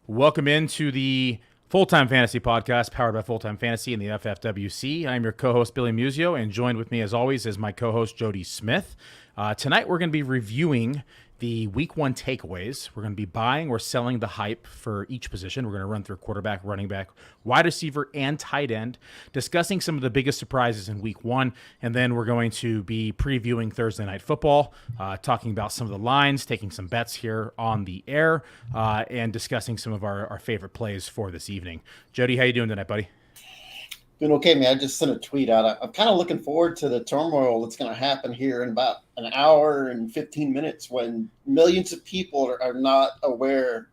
Welcome into the Full-Time Fantasy Podcast powered by Full-Time Fantasy and the FFWC. I'm your co-host, Billy Muzio, and joined with me, as always, is my co-host, Jody Smith. Tonight, we're going to be reviewing the Week 1 takeaways. We're going to be buying or selling the hype for each position. We're going to run through quarterback, running back, wide receiver, and tight end, discussing some of the biggest surprises in Week 1, and then we're going to be previewing Thursday Night Football, talking about some of the lines, taking some bets here on the air, and discussing some of our favorite plays for this evening. Jody, how you doing tonight, buddy? Doing okay, man. I just sent a tweet out. I'm kind of looking forward to the turmoil that's going to happen here in about an hour and 15 minutes when millions of people are not aware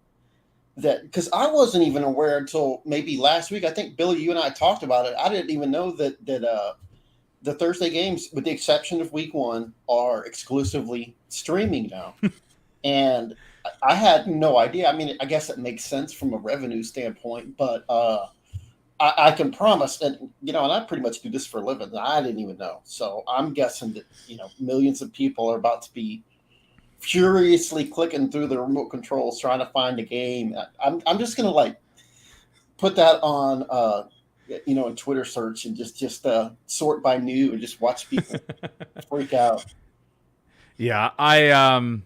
that, because I wasn't even aware until maybe last week. I think, Billy, you and I talked about it. I didn't even know that the Thursday games, with the exception of Week 1, are exclusively streaming now. And I had no idea. I mean, I guess it makes sense from a revenue standpoint, but I can promise that, and I pretty much do this for a living. I didn't even know. So I'm guessing that, millions of people are about to be furiously clicking through the remote controls trying to find a game. I'm just going to put that on, in Twitter search and just sort by new and just watch people freak out. Yeah, I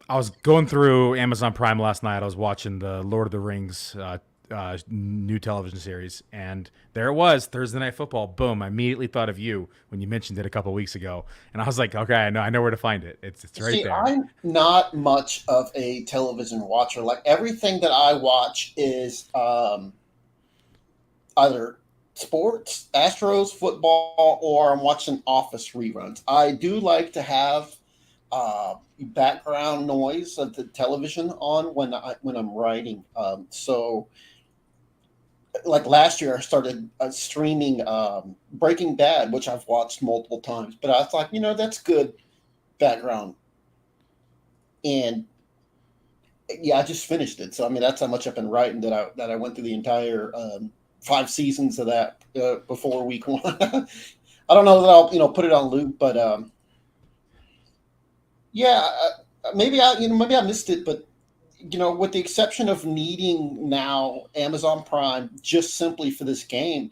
was going through Amazon Prime last night. I was watching the Lord of the Rings new television series, and there it was, Thursday Night Football. Boom! I immediately thought of you when you mentioned it a couple of weeks ago, and I was like, okay, I know where to find it. It's right See, there. I'm not much of a television watcher. Like, everything that I watch is either sports, Astros, football, or I'm watching Office reruns. I do like to have background noise of the television on when I'm writing. So, like last year, I started streaming Breaking Bad, which I've watched multiple times. But I was like, that's good background. And yeah, I just finished it. So I mean, that's how much I've been writing that I went through the entire 5 seasons of that before Week 1. I don't know that I'll put it on loop, but yeah, maybe I missed it, but with the exception of needing now Amazon Prime just simply for this game,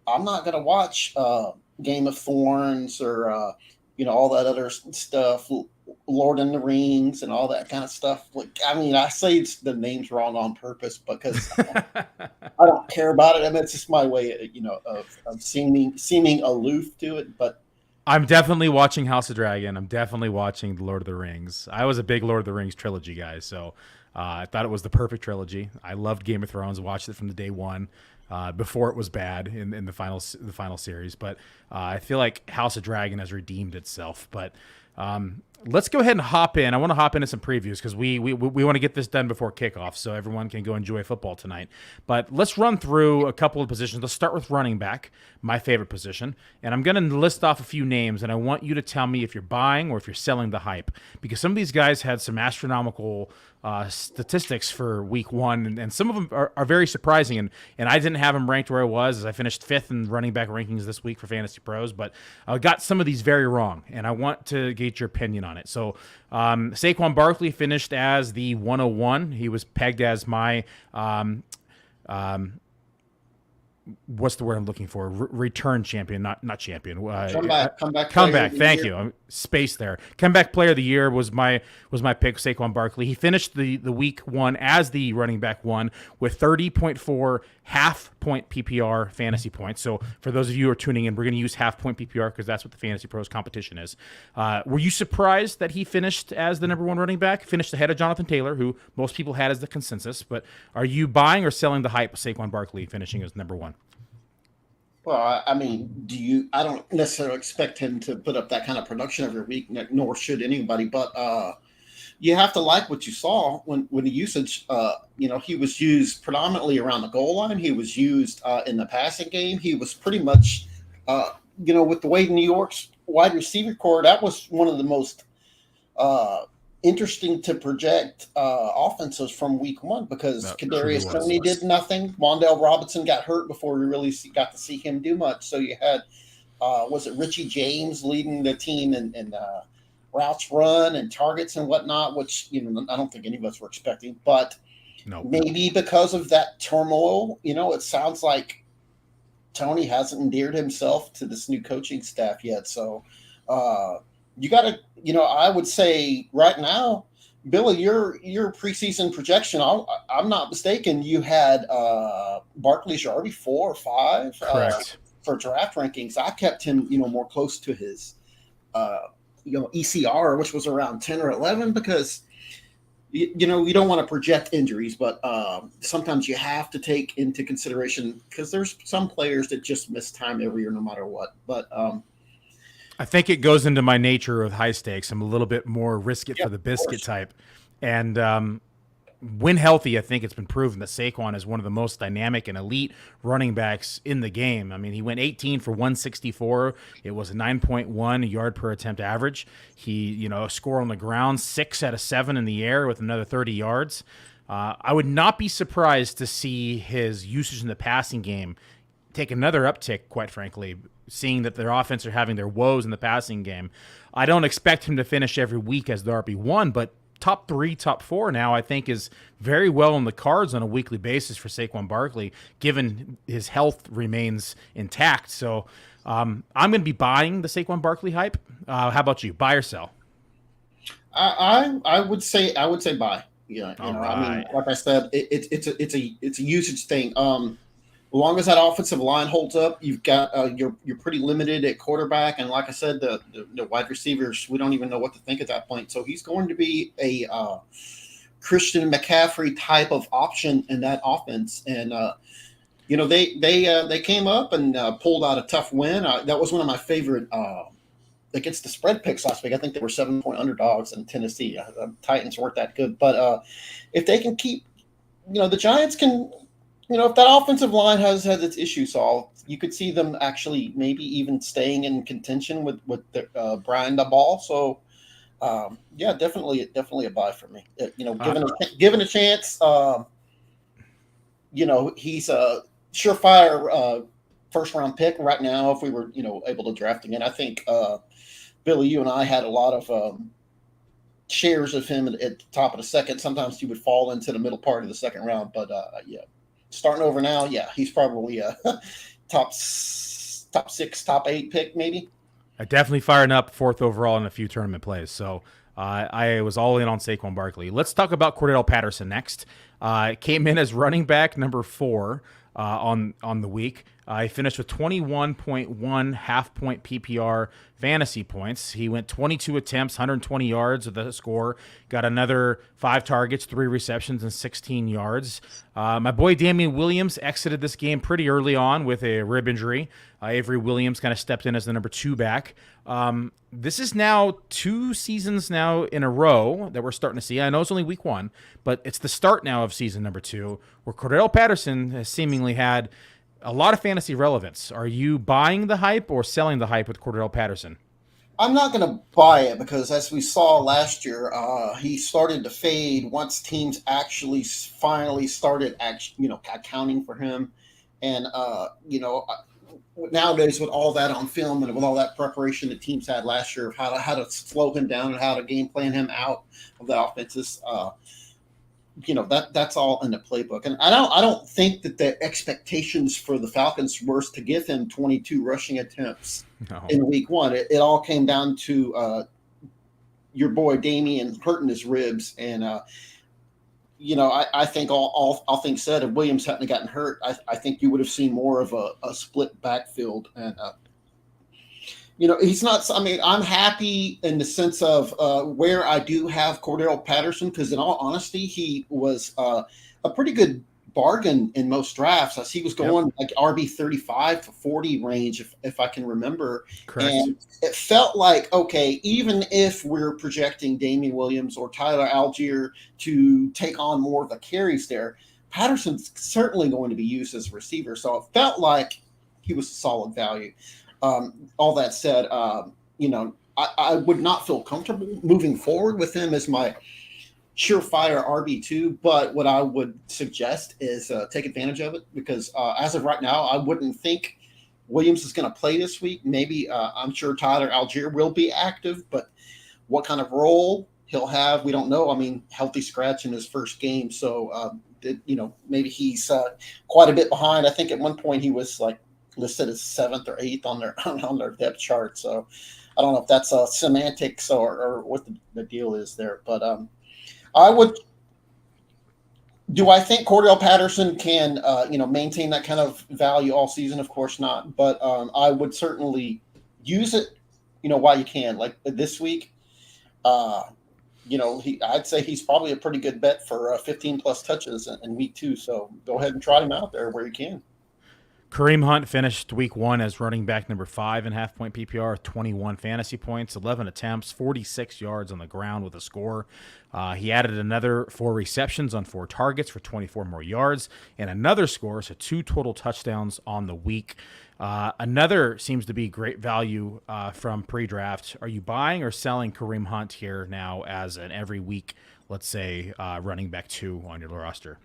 I'm not going to watch Game of Thrones or all that other stuff, Lord and the Rings and all that kind of stuff. Like, I mean, I say the names wrong on purpose because I don't care about it. I mean, it's just my way, of seeming aloof to it. But I'm definitely watching House of Dragon. I'm definitely watching the Lord of the Rings. I was a big Lord of the Rings trilogy guy, so I thought it was the perfect trilogy. I loved Game of Thrones. Watched it from the day one. Before it was bad in the final series, but I feel like House of Dragon has redeemed itself. But let's go ahead and hop in. I want to hop into some previews because we want to get this done before kickoff so everyone can go enjoy football tonight. But let's run through a couple of positions. Let's start with running back, my favorite position. And I'm going to list off a few names, and I want you to tell me if you're buying or if you're selling the hype, because some of these guys had some astronomical statistics for Week 1, and some of them are very surprising. And I didn't have them ranked where I was, as I finished 5th in running back rankings this week for Fantasy Pros, but I got some of these very wrong, and I want to get your opinion on it. So Saquon Barkley finished as the 101. He was pegged as my what's the word I'm looking for? Return champion, not champion. Comeback. Thank you. Space there. Comeback player of the year was my pick, Saquon Barkley. He finished the Week 1 as the running back 1 with 30.4 half-point PPR fantasy points. So for those of you who are tuning in, we're going to use half-point PPR because that's what the Fantasy Pros competition is. Were you surprised that he finished as the number 1 running back? Finished ahead of Jonathan Taylor, who most people had as the consensus. But are you buying or selling the hype of Saquon Barkley finishing as number 1? Well, I mean, I don't necessarily expect him to put up that kind of production every week, nor should anybody. But you have to like what you saw when the usage. He was used predominantly around the goal line. He was used in the passing game. He was pretty much, with the way New York's wide receiver core, that was one of the most interesting to project offenses from Week 1 because Kadarius Toney did nothing. Wan'Dale Robinson got hurt before we really got to see him do much. So you had, was it Richie James leading the team in routes run and targets and whatnot, which I don't think any of us were expecting. But No. Maybe because of that turmoil, it sounds like Tony hasn't endeared himself to this new coaching staff yet. So you got to, I would say right now, Billy, your preseason projection, I'm not mistaken, you had Barkley's your RB4 or 5 Correct. For draft rankings. I kept him, more close to his, ECR, which was around 10 or 11, because you don't want to project injuries, but sometimes you have to take into consideration, because there's some players that just miss time every year no matter what. But I think it goes into my nature of high stakes. I'm a little bit more risk it Yeah, for the of biscuit course. type. And when healthy, I think it's been proven that Saquon is one of the most dynamic and elite running backs in the game. I mean, he went 18 for 164. It was a 9.1 yard per attempt average. He, a score on the ground, 6 out of 7 in the air with another 30 yards. I would not be surprised to see his usage in the passing game take another uptick, quite frankly, seeing that their offense are having their woes in the passing game. I don't expect him to finish every week as the RB1, but top 3, top 4 now, I think, is very well on the cards on a weekly basis for Saquon Barkley, given his health remains intact. So I'm going to be buying the Saquon Barkley hype. How about you? Buy or sell? I would say buy. Yeah, All I mean, right. like I said, it's a usage thing. As long as that offensive line holds up, you've got you're pretty limited at quarterback, and like I said, the wide receivers, we don't even know what to think at that point. So he's going to be a Christian McCaffrey type of option in that offense, and they came up and pulled out a tough win. That was one of my favorite against the spread picks last week. I think they were 7-point underdogs in Tennessee. The Titans weren't that good, but if they can keep, the Giants can. If that offensive line has its issues solved, you could see them actually maybe even staying in contention with Brian the Ball. So, yeah, definitely a buy for me. Given a chance, he's a surefire first round pick right now. If we were able to draft him, and I think Billy, you and I had a lot of shares of him at the top of the second. Sometimes he would fall into the middle part of the second round, but yeah. Starting over now, yeah, he's probably a top 6, top 8 pick, maybe. Definitely firing up 4th overall in a few tournament plays. So I was all in on Saquon Barkley. Let's talk about Cordell Patterson next. Came in as running back number 4 on the week. He finished with 21.1 half-point PPR fantasy points. He went 22 attempts, 120 yards with a score. Got another 5 targets, 3 receptions, and 16 yards. My boy Damian Williams exited this game pretty early on with a rib injury. Avery Williams kind of stepped in as the number 2 back. This is now 2 seasons now in a row that we're starting to see. I know it's only week 1, but it's the start now of season number 2, where Cordell Patterson has seemingly had a lot of fantasy relevance. Are you buying the hype or selling the hype with Cordell Patterson? I'm not going to buy it because, as we saw last year, he started to fade once teams actually finally started accounting for him. And nowadays, with all that on film and with all that preparation that teams had last year of how to slow him down and how to game plan him out of the offenses, that's all in the playbook. And I don't think that the expectations for the Falcons were to give him 22 rushing attempts in week 1. It all came down to your boy Damian hurting his ribs. And, I think all things said, if Williams hadn't gotten hurt, I think you would have seen more of a split backfield. And, he's not. I mean, I'm happy in the sense of where I do have Cordell Patterson, because in all honesty, he was a pretty good bargain in most drafts, as he was going like RB 35 to 40 range, if I can remember. Correct. And it felt like, okay, even if we're projecting Damian Williams or Tyler Algier to take on more of the carries there, Patterson's certainly going to be used as a receiver. So it felt like he was a solid value. All that said, I would not feel comfortable moving forward with him as my surefire RB2, but what I would suggest is take advantage of it, because as of right now, I wouldn't think Williams is going to play this week. Maybe I'm sure Tyler Algier will be active, but what kind of role he'll have. We don't know. I mean, healthy scratch in his first game, so maybe he's quite a bit behind. I think at one point he was like listed as 7th or 8th on their depth chart. So I don't know if that's semantics or what the deal is there. But I would. Do I think Cordell Patterson can maintain that kind of value all season? Of course not. But I would certainly use it, while you can. Like this week, I'd say he's probably a pretty good bet for 15 plus touches in week 2. So go ahead and trot him out there where you can. Kareem Hunt finished week 1 as running back number 5 in half-point PPR, 21 fantasy points, 11 attempts, 46 yards on the ground with a score. He added another 4 receptions on 4 targets for 24 more yards and another score, so 2 total touchdowns on the week. Another seems to be great value from pre-draft. Are you buying or selling Kareem Hunt here now as an every week, let's say, running back 2 on your roster?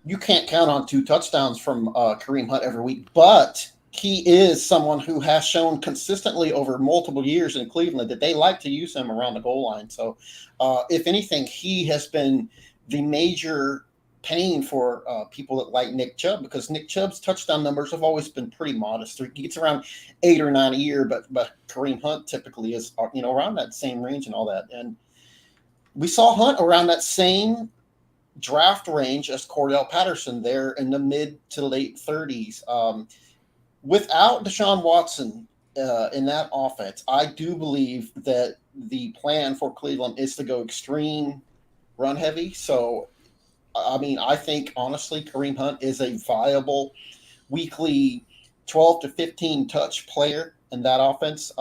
You can't count on 2 touchdowns from Kareem Hunt every week, but he is someone who has shown consistently over multiple years in Cleveland that they like to use him around the goal line. So if anything, he has been the major pain for people that like Nick Chubb, because Nick Chubb's touchdown numbers have always been pretty modest. He gets around 8 or 9 a year, but Kareem Hunt typically is around that same range and all that. And we saw Hunt around that same draft range as Cordell Patterson there in the mid to late 30s. Without Deshaun Watson in that offense, I do believe that the plan for Cleveland is to go extreme run heavy. So, I mean, I think honestly, Kareem Hunt is a viable weekly 12 to 15 touch player in that offense.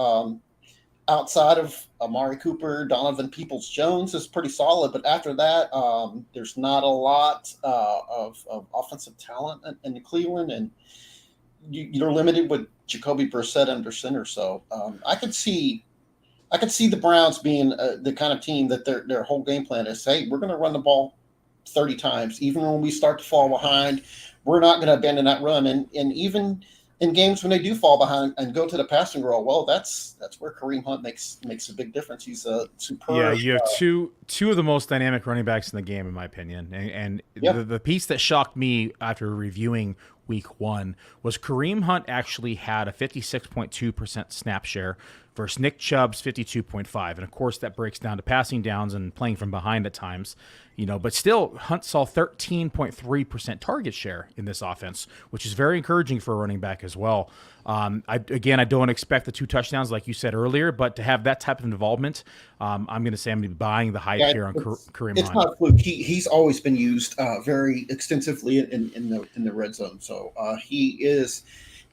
Outside of Amari Cooper, Donovan Peoples-Jones is pretty solid, but after that, there's not a lot of offensive talent in Cleveland, and you're limited with Jacoby Brissett under center. So I could see the Browns being the kind of team that their whole game plan is, hey, we're going to run the ball 30 times, even when we start to fall behind. We're not going to abandon that run, and even in games when they do fall behind and go to the passing roll, well, that's where Kareem Hunt makes a big difference. He's a superb. Yeah, you have two of the most dynamic running backs in the game, in my opinion. And the piece that shocked me after reviewing week 1 was Kareem Hunt actually had a 56.2% snap share versus Nick Chubb's 52.5%. And of course, that breaks down to passing downs and playing from behind at times. But still, Hunt saw 13.3% target share in this offense, which is very encouraging for a running back as well. I don't expect the 2 touchdowns like you said earlier, but to have that type of involvement, I'm going to say I'm going to be buying the hype here on Kareem Hunt. It's not a fluke. He's always been used very extensively in the red zone. So he is,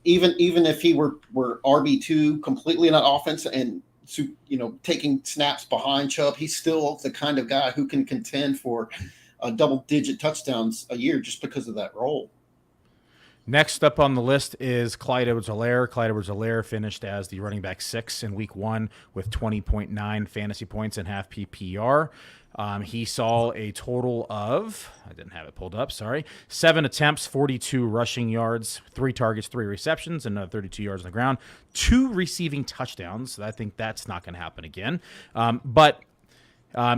even if he were RB2 completely in that offense and taking snaps behind Chubb, he's still the kind of guy who can contend for double-digit touchdowns a year just because of that role. Next up on the list is Clyde Edwards-Helaire. Clyde Edwards-Helaire finished as the running back 6 in week 1 with 20.9 fantasy points and half PPR. He saw a total of, I didn't have it pulled up, sorry, 7 attempts, 42 rushing yards, 3 targets, 3 receptions, and 32 yards on the ground, 2 receiving touchdowns. I think that's not going to happen again. But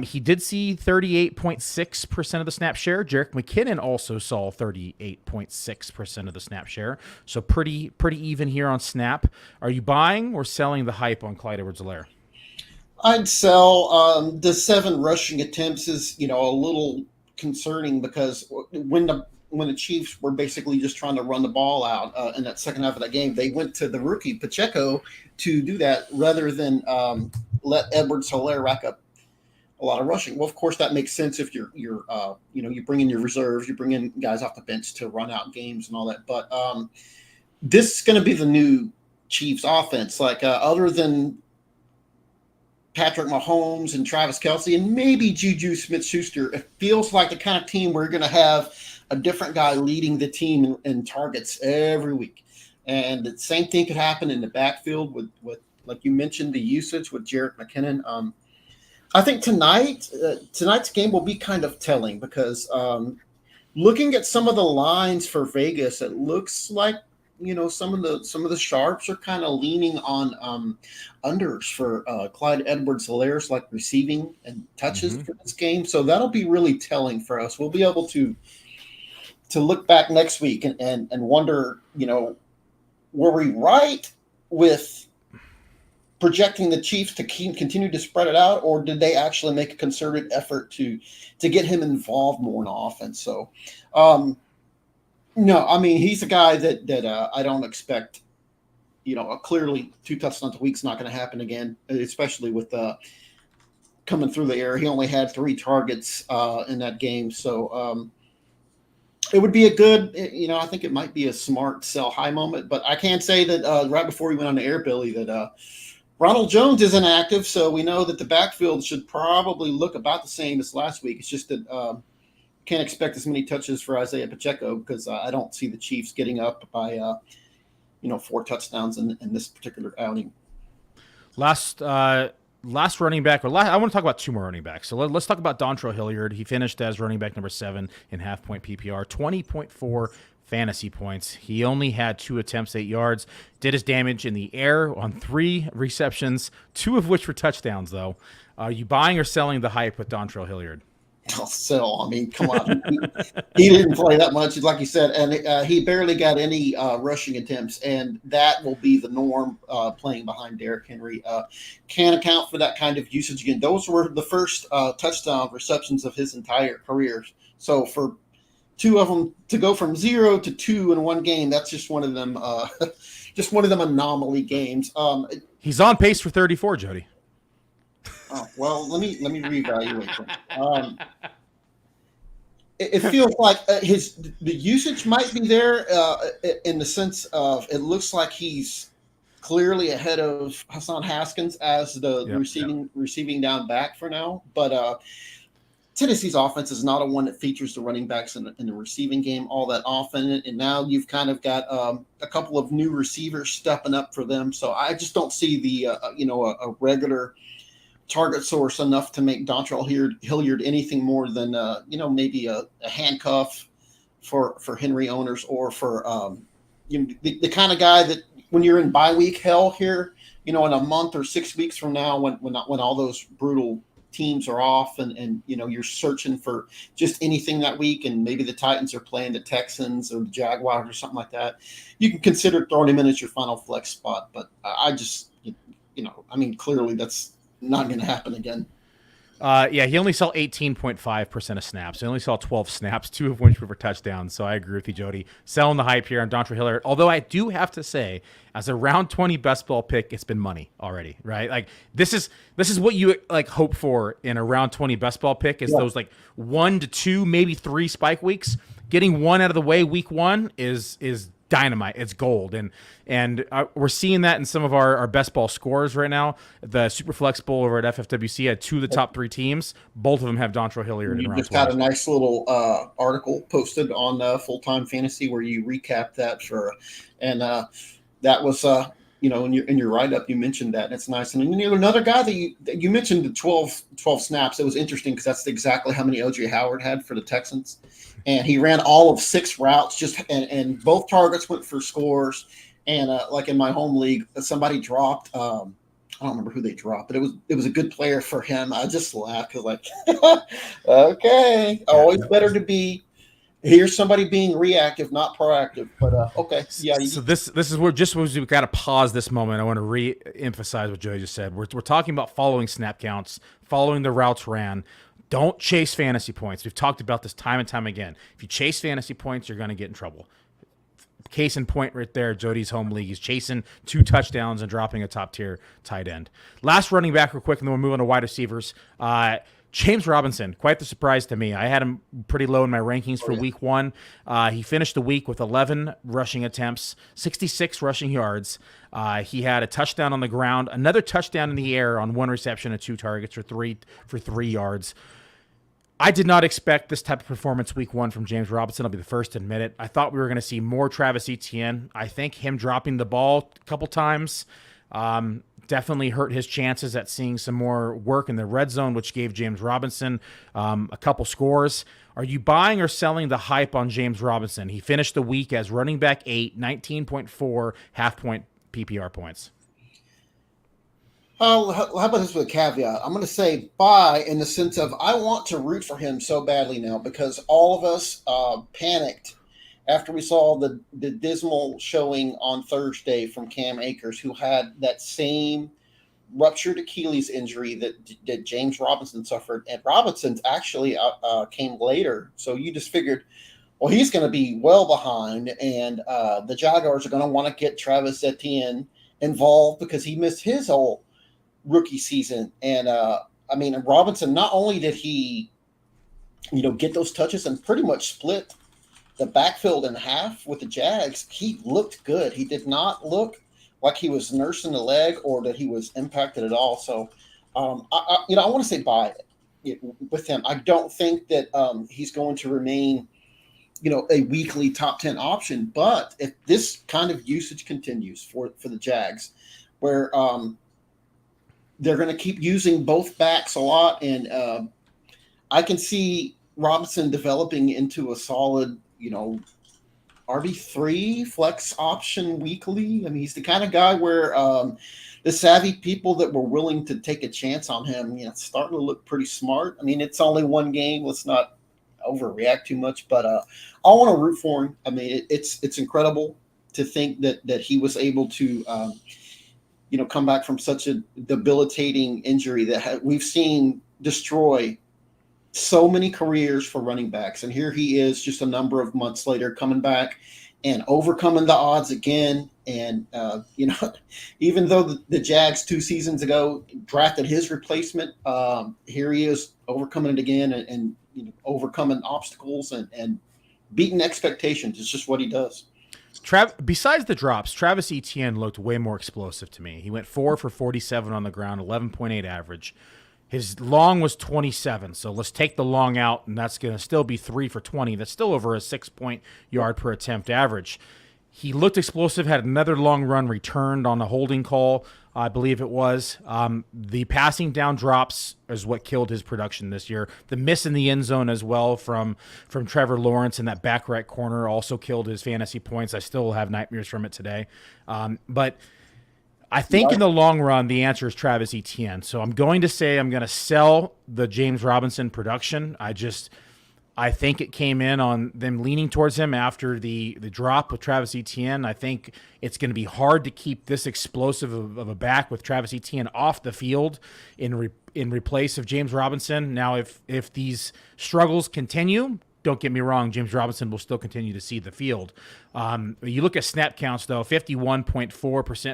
he did see 38.6% of the snap share. Jerick McKinnon also saw 38.6% of the snap share. So pretty even here on snap. Are you buying or selling the hype on Clyde Edwards-Helaire? I'd sell. The 7 rushing attempts is, a little concerning, because when the Chiefs were basically just trying to run the ball out in that second half of that game, they went to the rookie Pacheco to do that rather than let Edwards-Helaire rack up a lot of rushing. Well, of course, that makes sense if you bring in your reserves, you bring in guys off the bench to run out games and all that. But this is going to be the new Chiefs offense. Like other than Patrick Mahomes and Travis Kelce and maybe Juju Smith-Schuster, it feels like the kind of team where you're going to have a different guy leading the team in targets every week. And the same thing could happen in the backfield with like you mentioned, the usage with Jerick McKinnon. I think tonight's game will be kind of telling, because looking at some of the lines for Vegas, it looks like some of the sharps are kind of leaning on unders for Clyde Edwards-Hilaire's like receiving and touches for this game. So that'll be really telling for us. We'll be able to look back next week and wonder, were we right with projecting the Chiefs to continue to spread it out, or did they actually make a concerted effort to get him involved more in offense? So, no, I mean, he's a guy that I don't expect, clearly 2 touchdowns a week's not going to happen again, especially with coming through the air. He only had 3 targets in that game. So it would be a good, I think it might be a smart sell high moment, but I can say that right before we went on the air, Billy, that Ronald Jones is inactive. So we know that the backfield should probably look about the same as last week. It's just that, can't expect as many touches for Isaiah Pacheco because I don't see the Chiefs getting up by 4 touchdowns in this particular outing. Last running back, I want to talk about 2 more running backs. So let's talk about Dontre Hilliard. He finished as running back number 7 in half-point PPR, 20.4 fantasy points. He only had 2 attempts, 8 yards, did his damage in the air on 3 receptions, 2 of which were touchdowns, though. Are you buying or selling the hype with Dontre Hilliard? I'll sell. I mean, come on. He didn't play that much, like you said, and he barely got any rushing attempts, and that will be the norm playing behind Derrick Henry. Can't account for that kind of usage again. Those were the first touchdown receptions of his entire career. So for 2 of them to go from 0 to 2 in one game, that's just one of them anomaly games. He's on pace for 34, Jody. Oh, well, let me reevaluate him. It feels like the usage might be there in the sense of it looks like he's clearly ahead of Hassan Haskins as the receiving down back for now. But Tennessee's offense is not a one that features the running backs in the receiving game all that often. And now you've kind of got a couple of new receivers stepping up for them. So I just don't see the a regular target source enough to make Dontre Hilliard anything more than maybe a handcuff for Henry owners, or for the kind of guy that when you're in bye week hell here, in a month or 6 weeks from now, when all those brutal teams are off and you're searching for just anything that week, and maybe the Titans are playing the Texans or the Jaguars or something like that, you can consider throwing him in as your final flex spot. But I just clearly that's not going to happen again. He only saw 18.5% of snaps. He only saw 12 snaps, 2 of which were touchdowns. So I agree with you, Jody. Selling the hype here on Dontre Hilliard. Although I do have to say, as a round 20 best ball pick, it's been money already, right? Like this is what you hope for in a round 20 best ball pick is those 1 to 2, maybe 3 spike weeks. Getting 1 out of the way week 1 is dynamite. It's gold, and we're seeing that in some of our best ball scores right now. The Superflex Bowl over at FFWC had 2 of the top 3 teams. Both of them have Dontre Hilliard in round 20. You just got a nice little article posted on Full Time Fantasy where you recap that that was in your write up you mentioned that, and it's nice. And another guy that you mentioned the 12 snaps. It was interesting because that's exactly how many OJ Howard had for the Texans. And he ran all of 6 routes, and both targets went for scores. And like in my home league, somebody dropped. I don't remember who they dropped, but it was a good player for him. I just laughed because okay, always better to be. Here's somebody being reactive, not proactive. But okay, yeah. So this is where we've got to pause this moment. I want to re-emphasize what Joey just said. We're talking about following snap counts, following the routes ran. Don't chase fantasy points. We've talked about this time and time again. If you chase fantasy points, you're going to get in trouble. Case in point right there, Jody's home league. He's chasing 2 touchdowns and dropping a top-tier tight end. Last running back real quick, and then we'll move on to wide receivers. James Robinson, quite the surprise to me. I had him pretty low in my rankings for week 1. He finished the week with 11 rushing attempts, 66 rushing yards. He had a touchdown on the ground, another touchdown in the air on 1 reception and 2 targets for 3 yards. I did not expect this type of performance week 1 from James Robinson. I'll be the first to admit it. I thought we were going to see more Travis Etienne. I think him dropping the ball a couple times Definitely hurt his chances at seeing some more work in the red zone, which gave James Robinson a couple scores. Are you buying or selling the hype on James Robinson? He finished the week as running back 8, 19.4 half-point PPR points. How about this with a caveat? I'm going to say buy in the sense of I want to root for him so badly now because all of us panicked after we saw the dismal showing on Thursday from Cam Akers, who had that same ruptured Achilles injury that James Robinson suffered. And Robinson's actually came later. So you just figured, well, he's going to be well behind, and the Jaguars are going to want to get Travis Etienne involved because he missed his whole rookie season. And Robinson, not only did he, get those touches and pretty much split the backfield in half with the Jags, he looked good. He did not look like he was nursing the leg or that he was impacted at all. So, I want to say buy it with him. I don't think that he's going to remain, a weekly top 10 option. But if this kind of usage continues for the Jags, where they're going to keep using both backs a lot, and I can see Robinson developing into a solid, RB3 flex option weekly. I mean, he's the kind of guy where the savvy people that were willing to take a chance on him, it's starting to look pretty smart. I mean, it's only one game. Let's not overreact too much, but I want to root for him. I mean, it's incredible to think that he was able to, come back from such a debilitating injury that we've seen destroy so many careers for running backs. And here he is just a number of months later coming back and overcoming the odds again. And, even though the Jags 2 seasons ago drafted his replacement, here he is overcoming it again and overcoming obstacles and beating expectations. It's just what he does. Besides the drops, Travis Etienne looked way more explosive to me. He went 4 for 47 on the ground, 11.8 average. His long was 27, so let's take the long out, and that's going to still be 3 for 20. That's still over a 6-point yard per attempt average. He looked explosive, had another long run returned on a holding call, I believe it was. The passing down drops is what killed his production this year. The miss in the end zone as well from Trevor Lawrence in that back right corner also killed his fantasy points. I still have nightmares from it today. But I think in the long run, the answer is Travis Etienne. So I'm going to say I'm going to sell the James Robinson production. I think it came in on them leaning towards him after the drop with Travis Etienne. I think it's going to be hard to keep this explosive of a back with Travis Etienne off the field in replace of James Robinson. Now, if these struggles continue, don't get me wrong, James Robinson will still continue to see the field. You look at snap counts, though, 51.4%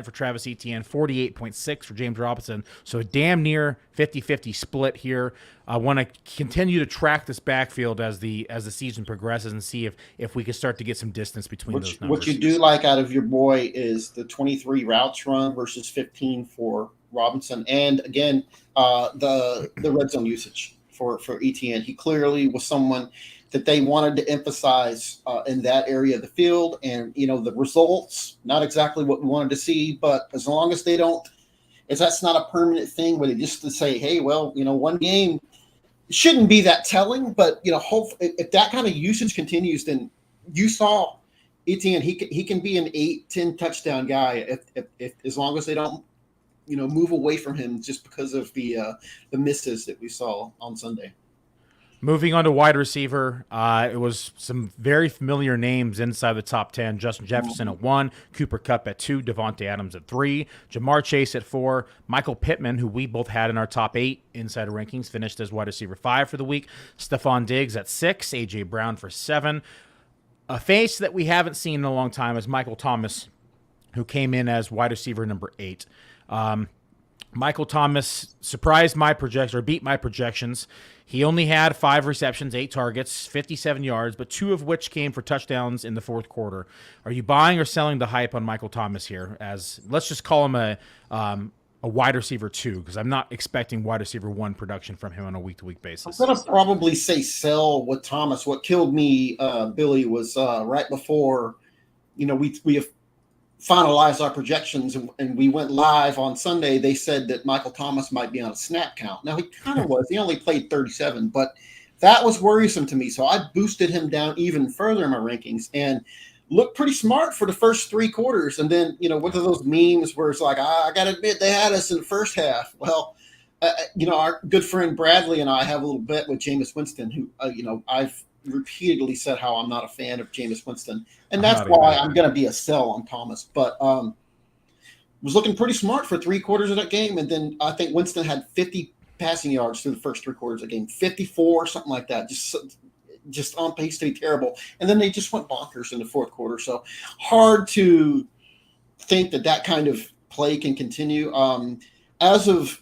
for Travis Etienne, 48.6% for James Robinson. So a damn near 50-50 split here. I want to continue to track this backfield as the season progresses and see if we can start to get some distance between those numbers. What you do like out of your boy is the 23 routes run versus 15 for Robinson. And, again, the red zone usage for Etienne. He clearly was someone that they wanted to emphasize in that area of the field. And, the results, not exactly what we wanted to see, but as long as that's not a permanent thing, but just to say, hey, well, one game shouldn't be that telling, but, if that kind of usage continues, then you saw Etienne, he can be an 8-10 touchdown guy if as long as they don't, move away from him just because of the misses that we saw on Sunday. Moving on to wide receiver, it was some very familiar names inside the top 10. Justin Jefferson at 1, Cooper Kupp at 2, Devontae Adams at 3, Jamar Chase at 4, Michael Pittman, who we both had in our top 8 insider rankings, finished as wide receiver 5 for the week, Stephon Diggs at 6, A.J. Brown for 7. A face that we haven't seen in a long time is Michael Thomas, who came in as wide receiver number 8. Michael Thomas surprised my projections, or beat my projections. He only had 5 receptions, 8 targets, 57 yards, but 2 of which came for touchdowns in the fourth quarter. Are you buying or selling the hype on Michael Thomas here? As let's just call him a wide receiver 2, because I'm not expecting wide receiver 1 production from him on a week-to-week basis. I'm going to probably say sell with Thomas. What killed me, Billy, was right before, we have finalized our projections and we went live on Sunday, they said that Michael Thomas might be on a snap count. Now he kind of was. He only played 37, but that was worrisome to me. So I boosted him down even further in my rankings and looked pretty smart for the first 3 quarters. And then, what are those memes where it's like, I got to admit they had us in the first half. Well, our good friend Bradley and I have a little bet with Jameis Winston, who, I've repeatedly said how I'm not a fan of Jameis Winston, and that's why I'm going to be a sell on Thomas. But was looking pretty smart for 3 quarters of that game, and then I think Winston had 50 passing yards through the first 3 quarters of the game, 54, something like that, just on pace to be terrible. And then they just went bonkers in the fourth quarter. So hard to think that kind of play can continue. As of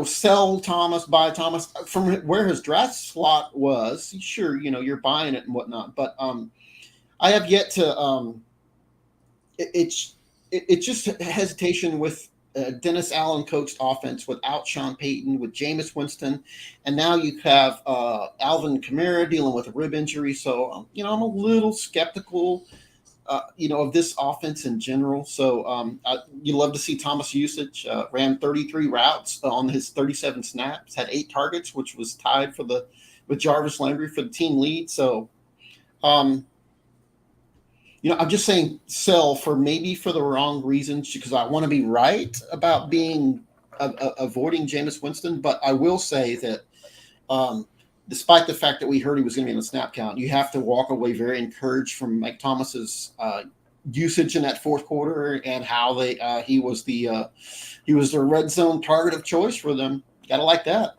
sell Thomas, buy Thomas from where his draft slot was. Sure, you're buying it and whatnot, but I have yet to. It's just hesitation with Dennis Allen coached offense without Sean Payton, with Jameis Winston, and now you have Alvin Kamara dealing with a rib injury. So I'm a little skeptical. Of this offense in general. So you love to see Thomas usage. Ran 33 routes on his 37 snaps, had 8 targets, which was tied with Jarvis Landry for the team lead. So, I'm just saying sell for the wrong reasons, because I want to be right about avoiding Jameis Winston. But I will say that despite the fact that we heard he was going to be in the snap count, you have to walk away very encouraged from Mike Thomas's usage in that fourth quarter and how he was the red zone target of choice for them. Got to like that.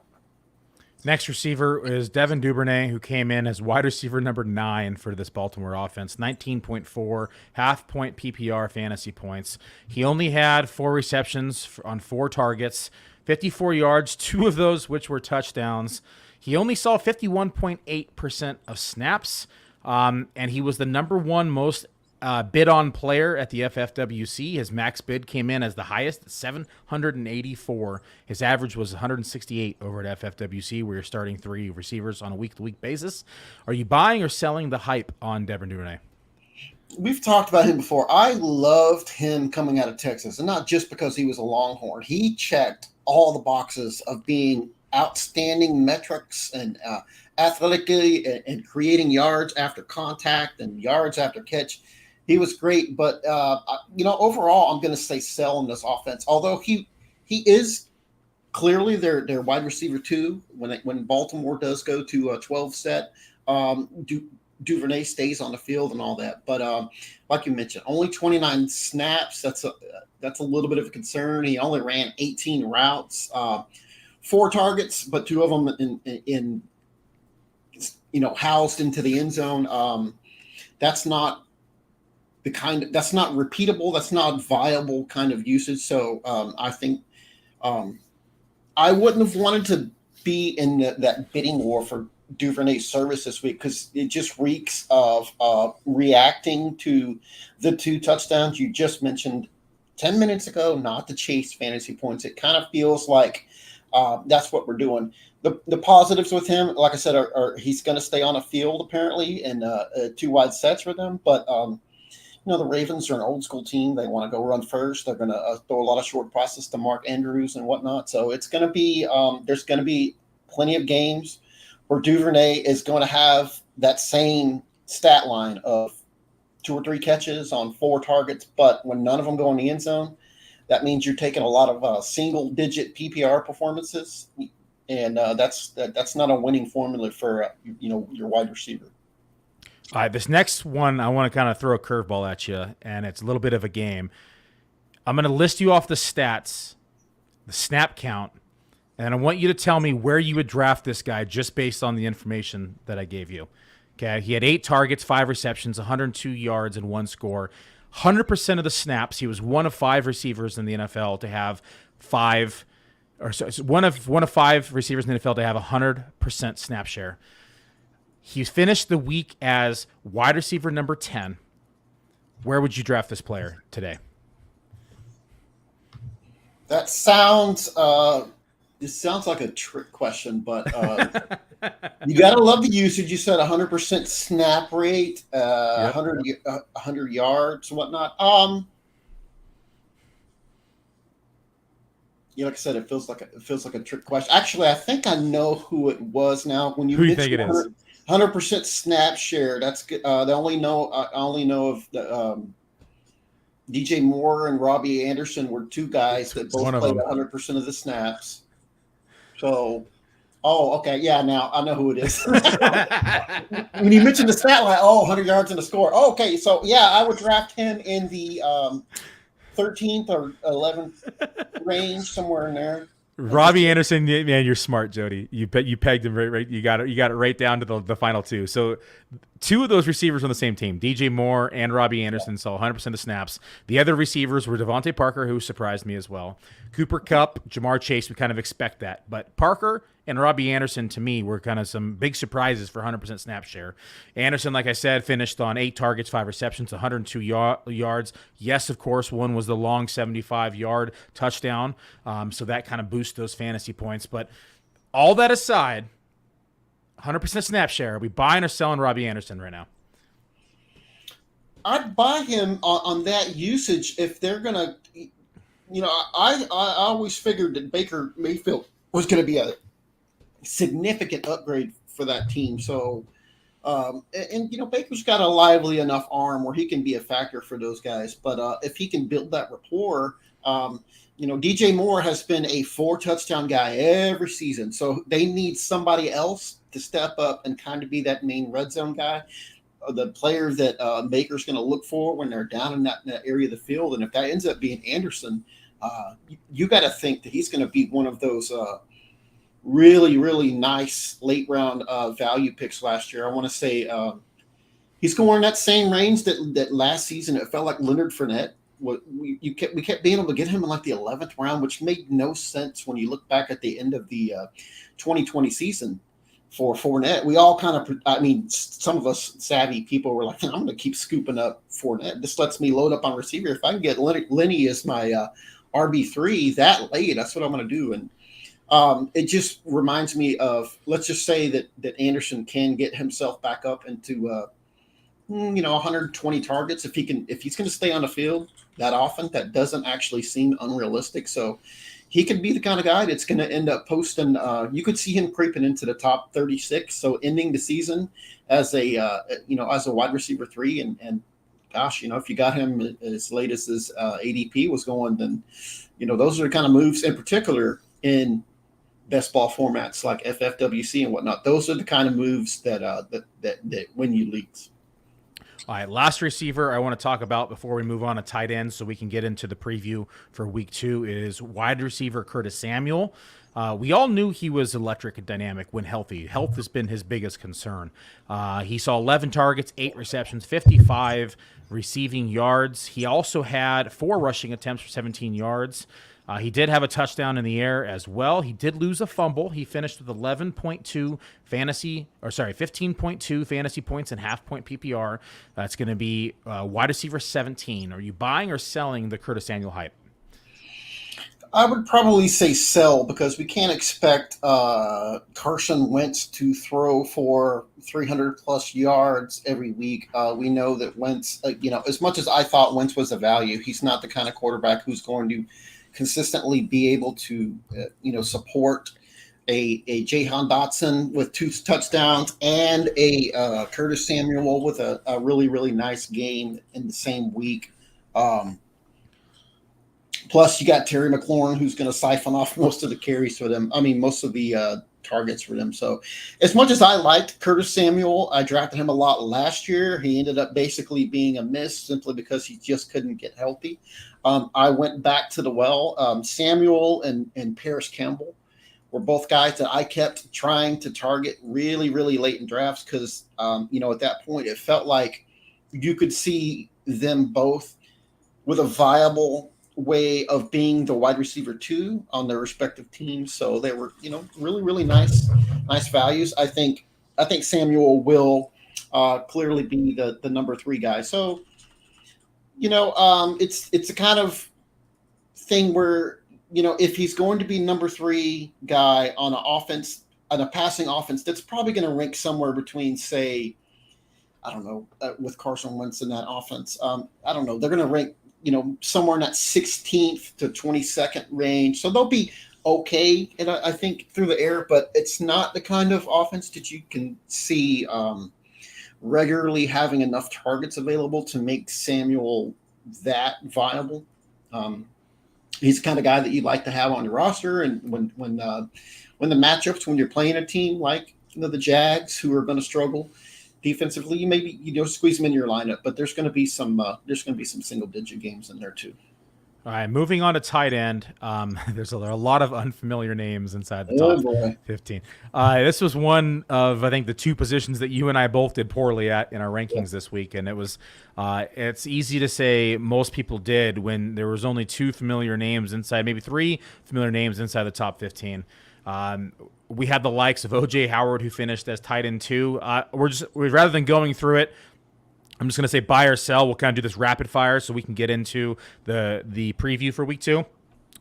Next receiver is Devin Duberne, who came in as wide receiver number 9 for this Baltimore offense, 19.4 half-point PPR fantasy points. He only had 4 receptions on 4 targets, 54 yards, 2 of those which were touchdowns. He only saw 51.8% of snaps, and he was the number 1 most bid-on player at the FFWC. His max bid came in as the highest, at 784. His average was 168 over at FFWC, where you're starting 3 receivers on a week-to-week basis. Are you buying or selling the hype on Devin Duvernay? We've talked about him before. I loved him coming out of Texas, and not just because he was a Longhorn. He checked all the boxes of being outstanding metrics and athletically and creating yards after contact and yards after catch. He was great, but overall, I'm going to say sell in this offense. Although he is clearly their wide receiver 2 when Baltimore does go to a 12 set. Duvernay stays on the field and all that, but like you mentioned, only 29 snaps. That's a little bit of a concern. He only ran 18 routes. 4 targets, but 2 of them in housed into the end zone. That's not repeatable. That's not viable kind of usage. So I think I wouldn't have wanted to be in that bidding war for Duvernay's service this week, because it just reeks of reacting to the 2 touchdowns you just mentioned 10 minutes ago, not to chase fantasy points. It kind of feels like that's what we're doing. The positives with him, like I said, are he's going to stay on a field apparently in 2 wide sets for them. But the Ravens are an old school team. They want to go run first. They're going to throw a lot of short passes to Mark Andrews and whatnot. So it's going to be there's going to be plenty of games where Duvernay is going to have that same stat line of 2 or 3 catches on 4 targets, but when none of them go in the end zone, that means you're taking a lot of single-digit PPR performances, and that's not a winning formula for your wide receiver. All right, this next one I want to kind of throw a curveball at you, and it's a little bit of a game. I'm going to list you off the stats, the snap count, and I want you to tell me where you would draft this guy just based on the information that I gave you. Okay, he had 8 targets, 5 receptions, 102 yards, and 1 score. 100% of the snaps. He was one of 5 receivers in the NFL to have 5, or so one of 5 receivers in the NFL to have 100% snap share. He finished the week as wide receiver number 10. Where would you draft this player today? That sounds This sounds like a trick question, but you got to love the usage. You said 100% snap rate, Yep. 100 yards, whatnot. Like I said, it feels like a trick question. Actually, I think I know who it was now. When you Who do you think mentioned it is? 100% snap share, that's good. I only know of the DJ Moore and Robbie Anderson were two guys that both One of played them. 100% of the snaps. So, okay, yeah, now I know who it is. When you mentioned the stat line, 100 yards and a score. Oh, okay, so yeah, I would draft him in the 13th or 11th range, somewhere in there. Robbie Anderson, man, you're smart, Jody. You pegged him right. You got it right down to the final two. So, two of those receivers on the same team, DJ Moore and Robbie Anderson, saw 100% of snaps. The other receivers were Devontae Parker, who surprised me as well. Cooper Kupp, Jamar Chase, we kind of expect that. But Parker and Robbie Anderson, to me, were kind of some big surprises for 100% snap share. Anderson, like I said, finished on 8 targets, 5 receptions, 102 yards. Yes, of course, one was the long 75-yard touchdown. So that kind of boosts those fantasy points. But all that aside, 100% snap share. Are we buying or selling Robbie Anderson right now? I'd buy him on that usage if they're going to, I always figured that Baker Mayfield was going to be a significant upgrade for that team. So, Baker's got a lively enough arm where he can be a factor for those guys. But if he can build that rapport, DJ Moore has been a 4-touchdown guy every season. So they need somebody else to step up and kind of be that main red zone guy, the player that Baker's going to look for when they're down in that area of the field. And if that ends up being Anderson, you got to think that he's going to be one of those really, really nice late round value picks last year. I want to say he's going in that same range that last season. It felt like Leonard Fournette. We kept being able to get him in like the 11th round, which made no sense when you look back at the end of the 2020 season for Fournette. We all kind of, some of us savvy people were like, I'm going to keep scooping up Fournette. This lets me load up on receiver. If I can get Lenny as my RB3 that late, that's what I'm going to do. And it just reminds me of, let's just say that Anderson can get himself back up into 120 targets if he's going to stay on the field that often. That doesn't actually seem unrealistic. So he could be the kind of guy that's going to end up posting. You could see him creeping into the top 36. So ending the season as a wide receiver 3, and gosh, if you got him as late as his ADP was going, then those are the kind of moves, in particular in best ball formats like FFWC and whatnot. Those are the kind of moves that win you leagues. All right, last receiver I want to talk about before we move on to tight end so we can get into the preview for week 2 is wide receiver Curtis Samuel. We all knew he was electric and dynamic when healthy. Health has been his biggest concern. He saw 11 targets, 8 receptions, 55 receiving yards. He also had 4 rushing attempts for 17 yards. He did have a touchdown in the air as well. He did lose a fumble. He finished with 15.2 fantasy points and half-point PPR. That's going to be wide receiver 17. Are you buying or selling the Curtis Samuel hype? I would probably say sell, because we can't expect Carson Wentz to throw for 300-plus yards every week. We know that Wentz, as much as I thought Wentz was a value, he's not the kind of quarterback who's going to consistently be able to, support a Jahan Dotson with 2 touchdowns and a Curtis Samuel with a really, really nice game in the same week. Plus, you got Terry McLaurin, who's going to siphon off most of the carries for them. Most of the targets for them. So as much as I liked Curtis Samuel, I drafted him a lot last year. He ended up basically being a miss simply because he just couldn't get healthy. I went back to the well. Samuel and Paris Campbell were both guys that I kept trying to target really, really late in drafts because, at that point, it felt like you could see them both with a viable way of being the wide receiver 2 on their respective teams. So they were, really, really nice values. I think Samuel will clearly be the number 3 guy. So, it's a kind of thing where if he's going to be number 3 guy on an offense, on a passing offense, that's probably going to rank somewhere between, say, I don't know, with Carson Wentz in that offense. I don't know. They're going to rank, somewhere in that 16th to 22nd range. So they'll be okay, and I think through the air, but it's not the kind of offense that you can see regularly having enough targets available to make Samuel that viable. He's the kind of guy that you'd like to have on your roster, and when the matchups, when you're playing a team like the Jags, who are going to struggle defensively, you maybe squeeze them in your lineup, but there's going to be some single digit games in there too. All right, moving on to tight end. There's a lot of unfamiliar names inside the top 15. This was one of, I think, the 2 positions that you and I both did poorly at in our rankings this week, and it was it's easy to say most people did when there was only 2 familiar names inside, maybe 3 familiar names inside the top 15. We had the likes of O.J. Howard, who finished as tight end 2. Rather than going through it, I'm just going to say buy or sell. We'll kind of do this rapid fire so we can get into the preview for week 2.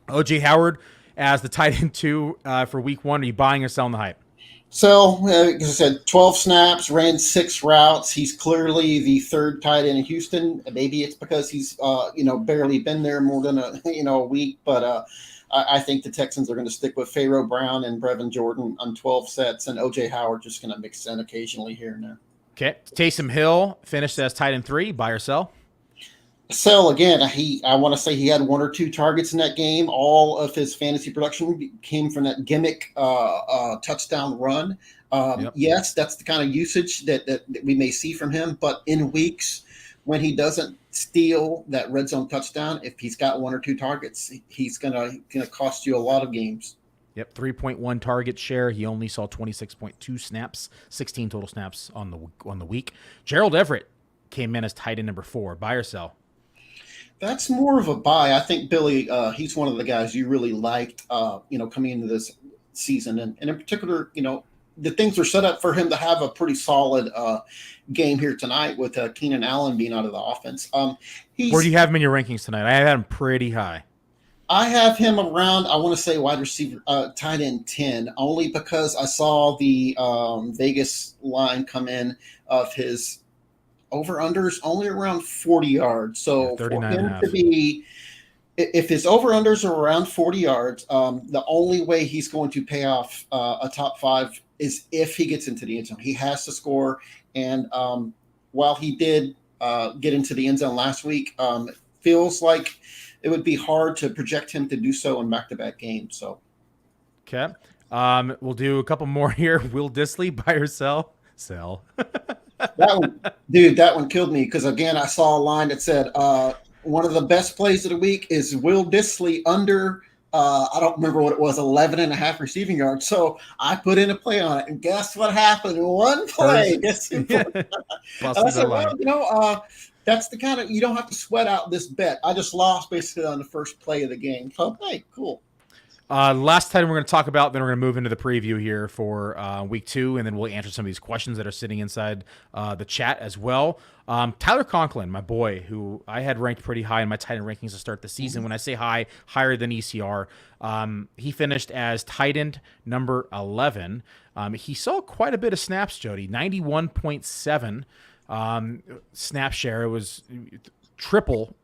O.J. Howard as the tight end 2 for week 1. Are you buying or selling the hype? So, as I said, 12 snaps, ran 6 routes. He's clearly the 3rd tight end in Houston. Maybe it's because he's, barely been there more than a week. But I think the Texans are going to stick with Pharaoh Brown and Brevin Jordan on 12 sets, and O.J. Howard just going to mix in occasionally here and there. Okay. Taysom Hill finished as tight end 3. Buy or sell? Sell again. I want to say he had 1 or 2 targets in that game. All of his fantasy production came from that gimmick touchdown run. Yep. Yes, that's the kind of usage that we may see from him. But in weeks when he doesn't steal that red zone touchdown, if he's got 1 or 2 targets, he's gonna cost you a lot of games. Yep, 3.1 target share. He only saw 26.2 snaps, 16 total snaps on the week. Gerald Everett came in as tight end number 4. Buy or sell? That's more of a buy. I think Billy, he's one of the guys you really liked, coming into this season, and in particular, the things are set up for him to have a pretty solid game here tonight with Keenan Allen being out of the offense. Where do you have him in your rankings tonight? I had him pretty high. I have him around, I want to say wide receiver, tight end 10, only because I saw the Vegas line come in of his over-unders only around 40 yards. So for him to be, if his over-unders are around 40 yards, the only way he's going to pay off a top 5 is if he gets into the end zone. He has to score. And while he did get into the end zone last week, it feels like it would be hard to project him to do so in back-to-back games. So, okay, we'll do a couple more here. Will Dissly, buy or sell? Sell. that one killed me because again I saw a line that said one of the best plays of the week is Will Dissly under. I don't remember what it was, 11.5 receiving yards. So I put in a play on it, and guess what happened? One play. I said, well, that's the kind of, you don't have to sweat out this bet. I just lost basically on the first play of the game. So, hey, cool. Last time we're going to talk about, then we're going to move into the preview here for week 2, and then we'll answer some of these questions that are sitting inside the chat as well. Tyler Conklin, my boy, who I had ranked pretty high in my tight end rankings to start the season. When I say high, higher than ECR. He finished as tight end number 11. He saw quite a bit of snaps, Jody, 91.7 snap share. It was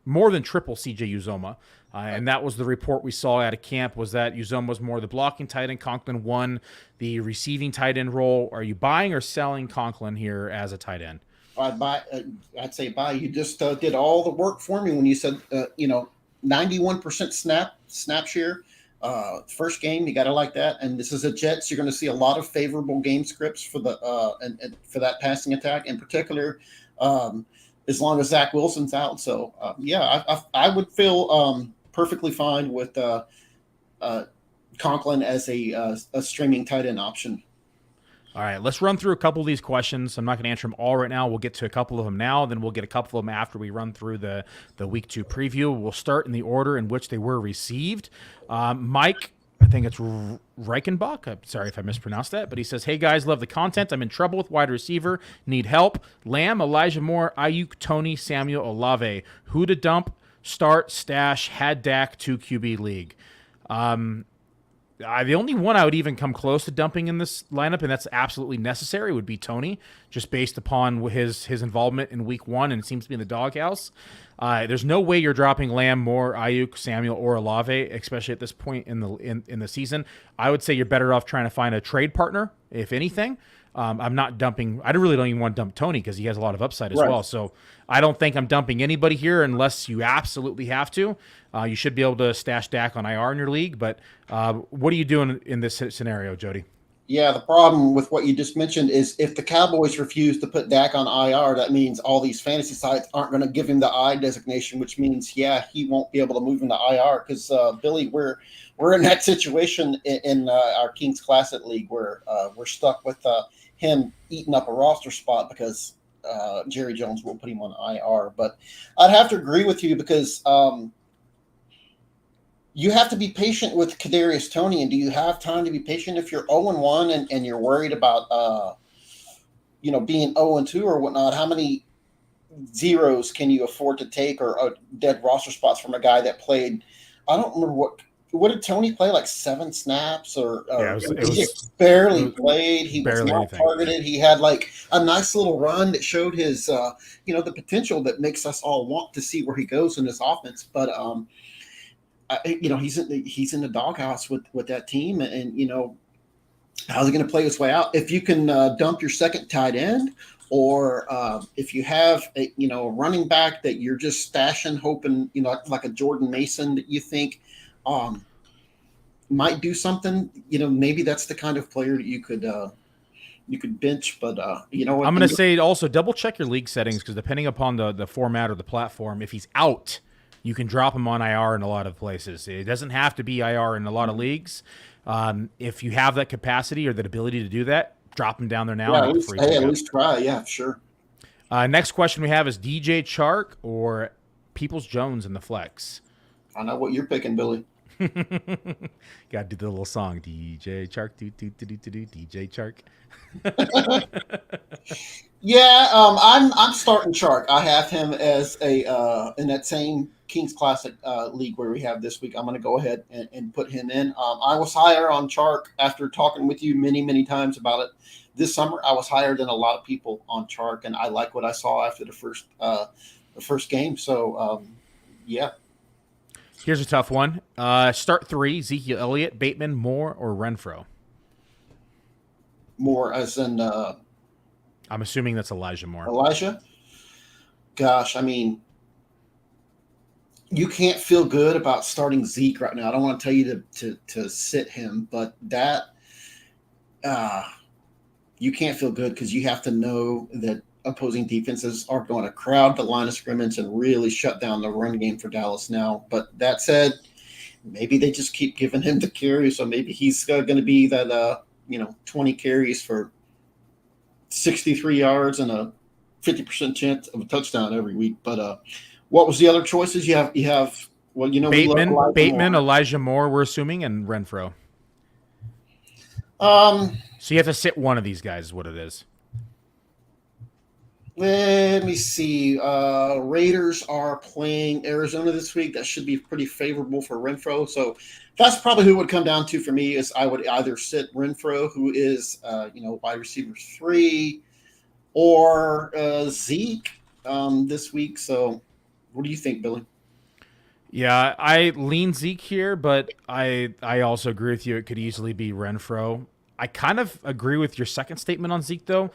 more than triple CJ Uzomah. And that was the report we saw out of camp, was that Uzomah was more the blocking tight end. Conklin won the receiving tight end role. Are you buying or selling Conklin here as a tight end? I'd say buy. You just did all the work for me when you said, 91% snap share. First game, you got to like that. And this is a Jets. You're going to see a lot of favorable game scripts for the and for that passing attack in particular, as long as Zach Wilson's out. So, I would feel perfectly fine with Conklin as a streaming tight end option. All right, let's run through a couple of these questions. I'm not going to answer them all right now. We'll get to a couple of them now, then we'll get a couple of them after we run through the week 2 preview. We'll start in the order in which they were received. Mike, I think it's Reichenbach. I'm sorry if I mispronounced that, but he says, "Hey guys, love the content. I'm in trouble with wide receiver. Need help. Lamb, Elijah Moore, Ayuk, Tony, Samuel, Olave. Who to dump, start, stash, had Dak, 2 QB league." The only one I would even come close to dumping in this lineup, and that's absolutely necessary, would be Tony, just based upon his involvement in week one, and it seems to be in the doghouse. There's no way you're dropping Lamb, Moore, Ayuk, Samuel, or Olave, especially at this point in the season. I would say you're better off trying to find a trade partner, if anything. I'm not dumping. I really don't even want to dump Tony because he has a lot of upside as well. So I don't think I'm dumping anybody here unless you absolutely have to. You should be able to stash Dak on IR in your league. But what are you doing in this scenario, Jody? Yeah, the problem with what you just mentioned is if the Cowboys refuse to put Dak on IR, that means all these fantasy sites aren't going to give him the I designation, which means, he won't be able to move him to IR because, Billy, we're in that situation in our Kings Classic League where we're stuck with him eating up a roster spot because Jerry Jones won't put him on IR. But I'd have to agree with you because you have to be patient with Kadarius Toney, and do you have time to be patient if you're 0-1 and you're worried about being 0-2 or whatnot? How many zeros can you afford to take or dead roster spots from a guy that played? I don't remember what did Tony play, like 7 snaps or he just barely played. He was not targeted. He had like a nice little run that showed his the potential that makes us all want to see where he goes in this offense, but he's in the doghouse with that team, and how's he going to play his way out? If you can dump your second tight end, or if you have a running back that you're just stashing, hoping like a Jordan Mason that you think might do something, maybe that's the kind of player that you could bench. But I'm going to say also double check your league settings because depending upon the format or the platform, if he's out, you can drop him on IR in a lot of places. It doesn't have to be IR in a lot of leagues. If you have that capacity or that ability to do that, drop him down there now. Yeah, at least try. Yeah, sure. Next question we have is DJ Chark or Peoples Jones in the flex. I know what you're picking, Billy. Got to do the little song, DJ Chark, DJ Chark. Yeah, I'm starting Chark. I have him as a in that same Kings Classic league where we have this week. I'm going to go ahead and put him in. I was higher on Chark after talking with you many times about it this summer. I was higher than a lot of people on Chark, and I like what I saw after the first game. So, yeah. Here's a tough one. Start 3: Ezekiel Elliott, Bateman, Moore, or Renfro. Moore, as in. I'm assuming that's Elijah Moore. Elijah? Gosh, I mean, you can't feel good about starting Zeke right now. I don't want to tell you to sit him, but that you can't feel good because you have to know that opposing defenses are going to crowd the line of scrimmage and really shut down the run game for Dallas now. But that said, maybe they just keep giving him the carry, so maybe he's going to be that 20 carries for 63 yards and a 50% chance of a touchdown every week. But what was the other choices? You have Bateman, Elijah Moore, we're assuming, and Renfro. So you have to sit one of these guys is what it is. Let me see. Raiders are playing Arizona this week. That should be pretty favorable for Renfro. So that's probably who it would come down to for me is I would either sit Renfro, who is, wide receiver 3, or Zeke this week. So what do you think, Billy? Yeah, I lean Zeke here, but I also agree with you. It could easily be Renfro. I kind of agree with your second statement on Zeke, though.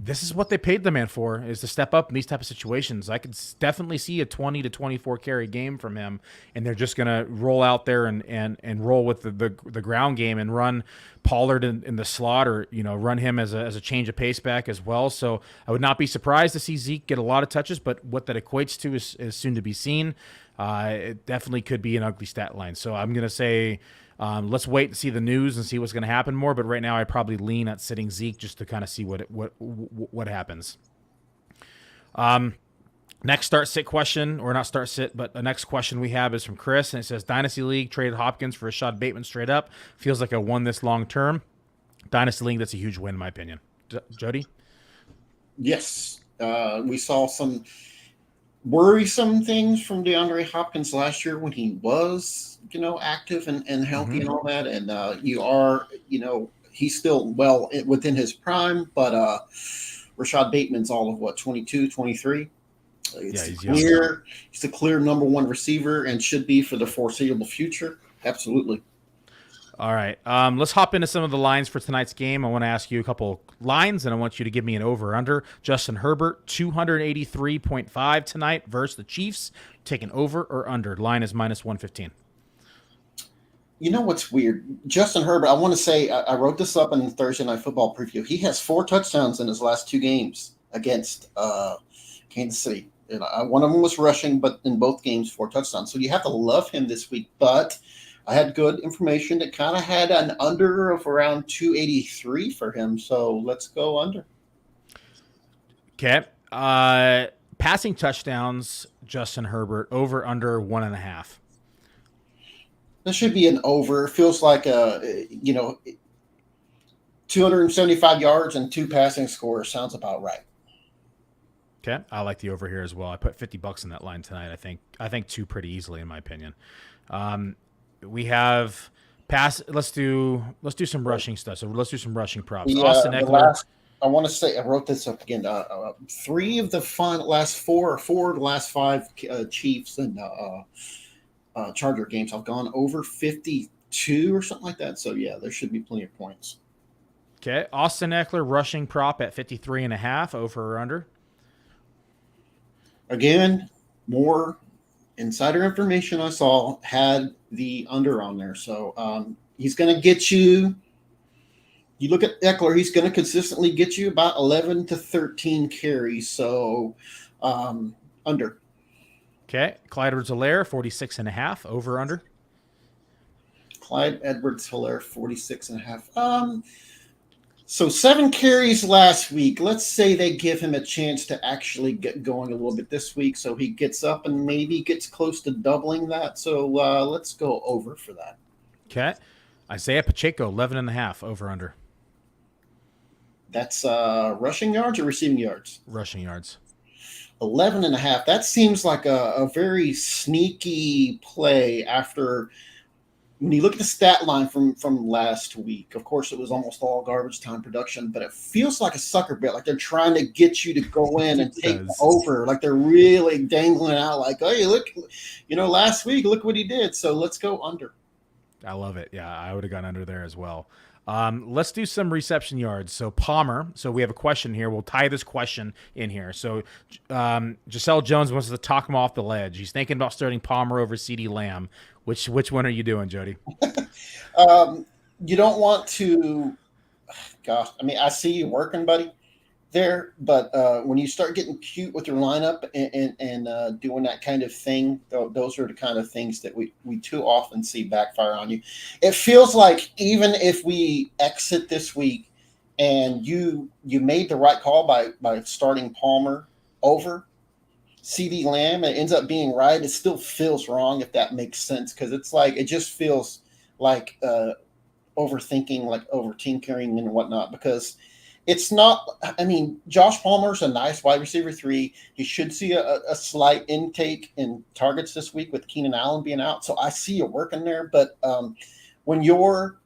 This is what they paid the man for, is to step up in these type of situations. I could definitely see a 20 to 24 carry game from him, and they're just going to roll out there and roll with the ground game and run Pollard in the slot, or run him as a change of pace back as well. So I would not be surprised to see Zeke get a lot of touches, but what that equates to is soon to be seen. It definitely could be an ugly stat line. So I'm going to say let's wait and see the news and see what's going to happen more. But right now, I probably lean at sitting Zeke just to kind of see what happens. Next start sit question, or not start sit, but the next question we have is from Chris, and it says Dynasty League traded Hopkins for Rashad Bateman straight up. Feels like I won this long term. Dynasty League, that's a huge win in my opinion. Jody? Yes, we saw some worrisome things from DeAndre Hopkins last year when he was, active and healthy and all that. And you are, he's still well within his prime, but Rashad Bateman's all of what, 22, 23? He's clear. He's the clear number one receiver and should be for the foreseeable future. Absolutely. All right. Let's hop into some of the lines for tonight's game. I want to ask you a couple lines, and I want you to give me an over-under. Justin Herbert, 283.5 tonight versus the Chiefs. Taking over or under? Line is minus 115. You know what's weird? Justin Herbert, I want to say, I wrote this up in the Thursday Night Football preview. He has 4 touchdowns in his last 2 games against Kansas City. And one of them was rushing, but in both games, 4 touchdowns. So you have to love him this week. But I had good information that kind of had an under of around 283 for him. So let's go under. Okay. Passing touchdowns, Justin Herbert, over under 1.5. This should be an over. It feels like 275 yards and 2 passing scores sounds about right. Okay, I like the over here as well. I put $50 in that line tonight. I think 2 pretty easily in my opinion. We have pass. Let's do some rushing stuff. So let's do some rushing props. Austin Eckler. I want to say I wrote this up again. 3 of the last 4 of the last 5 Chiefs and Charger games have gone over 52 or something like that. So yeah, there should be plenty of points. Okay, Austin Eckler rushing prop at 53.5, over or under. Again, more insider information I saw had the under on there. So he's going to get you. You look at Eckler, he's going to consistently get you about 11 to 13 carries. So under. Okay. Clyde Edwards-Helaire, 46.5, over or under. Clyde Edwards-Helaire, 46.5. So 7 carries last week. Let's say they give him a chance to actually get going a little bit this week. So he gets up and maybe gets close to doubling that. So let's go over for that. Okay. Isaiah Pacheco, 11.5, over under. That's rushing yards or receiving yards? Rushing yards. 11.5. That seems like a very sneaky play after – when you look at the stat line from last week, of course, it was almost all garbage time production, but it feels like a sucker bet. Like they're trying to get you to go in and take over. Like they're really dangling out like, hey, look, last week, look what he did. So let's go under. I love it. Yeah, I would have gone under there as well. Let's do some reception yards. So Palmer. So we have a question here. We'll tie this question in here. So Giselle Jones wants to talk him off the ledge. He's thinking about starting Palmer over CeeDee Lamb. Which one are you doing, Jody? You don't want to. Gosh, I mean, I see you working, buddy, there. But when you start getting cute with your lineup and doing that kind of thing, those are the kind of things that we too often see backfire on you. It feels like even if we exit this week and you made the right call by starting Palmer over CeeDee Lamb, it ends up being right. It still feels wrong, if that makes sense, because it's like it just feels like overthinking, like over team carrying and whatnot, because it's not. I mean, Josh Palmer's a nice wide receiver 3. He should see a slight intake in targets this week with Keenan Allen being out. So I see you working there. But when you're